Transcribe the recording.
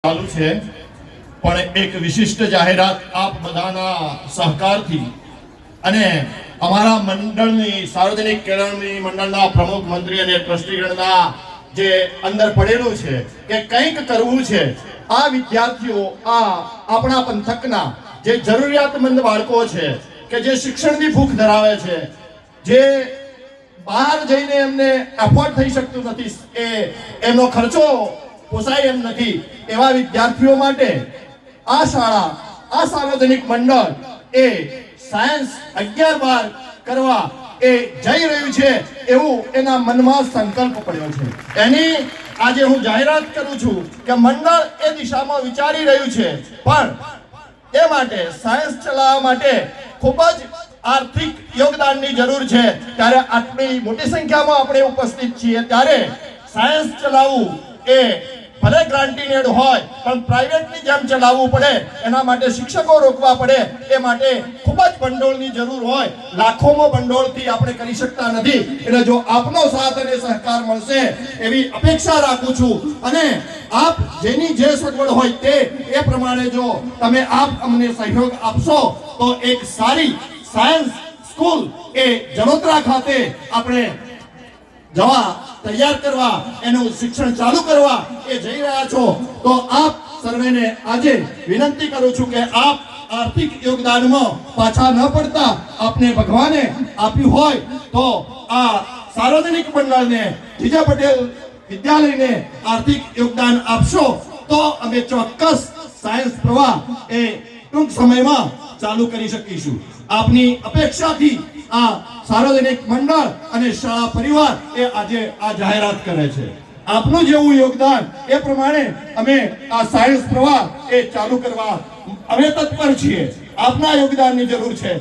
ચાલુ છે પણ એક વિશિષ્ટ જાહેરાત આપ બધાના સહકારથી અને અમારા મંડળની સાર્વજનિક કેળવણી મંડળના પ્રમુખ મંત્રી અને ટ્રસ્ટીગણના જે અંદર પડેલું છે કે કંઈક કરવું છે આ વિદ્યાર્થીઓ આ આપણા પંથકના જે જરૂરિયાતમંદ બાળકો છે કે જે શિક્ષણની ભૂખ ધરાવે છે જે બહાર જઈને એમને એફોર્ડ થઈ શકતું નથી એ એમનો ખર્ચો પોસાય એમ નથી એવા વિદ્યાર્થીઓ માટે આ શાળા આ સાર્વજનિક મંડળ એ સાયન્સ 11-12 કરવા એ જઈ રહ્યું છે એવું એના મનમાં સંકલ્પ પડ્યો છે એની આજે હું જાહેરાત કરું છું કે મંડળ એ દિશામાં વિચારી રહ્યું છે પણ એ માટે સાયન્સ ચલાવવા માટે ખૂબ જ આર્થિક યોગદાનની જરૂર છે ત્યારે આટલી મોટી સંખ્યામાં આપણે ઉપસ્થિત છીએ ત્યારે સાયન્સ ચલાવવું એ ભલે ગ્રાન્ટીનેડ હોય પણ પ્રાઇવેટની જેમ ચલાવવું પડે એના માટે શિક્ષકો રોકવા પડે એ માટે ખૂબ જ ભંડોળની જરૂર હોય લાખોમાં ભંડોળથી આપણે કરી શકતા નથી એટલે જો આપનો સાથ અને સહકાર મળશે એવી અપેક્ષા રાખું છું અને આપ જેની જે સગવડ હોય તે એ પ્રમાણે જો તમે અમને સહયોગ આપશો તો એક સારી સાયન્સ સ્કૂલ એ જડોદરા ખાતે આપણે જવા તૈયાર કરવા એનું શિક્ષણ ચાલુ કરવા એ જઈ રહ્યા છો તો આપ સર્વેને આજે વિનંતી કરું છું કે આપ આર્થિક યોગદાનમાં પાછા ન પડતા આપને ભગવાને આપ્યું હોય તો આ સાર્વજનિક મંડળને જીજા પટેલ વિદ્યાલયને આર્થિક યોગદાન આપશો તો અમે ચોક્કસ સાયન્સ પ્રવાહ એ ટૂંક સમયમાં ચાલુ કરી શકીશું આપની અપેક્ષાથી આ સાર્વજનિક મંડળ અને શાળા પરિવાર એ આજે આ જાહેરાત કરે છે આપનું જેવું યોગદાન એ પ્રમાણે અમે આ સાયન્સ પ્રવાહ એ ચાલુ કરવા અમે તત્પર છીએ આપના યોગદાનની જરૂર છે।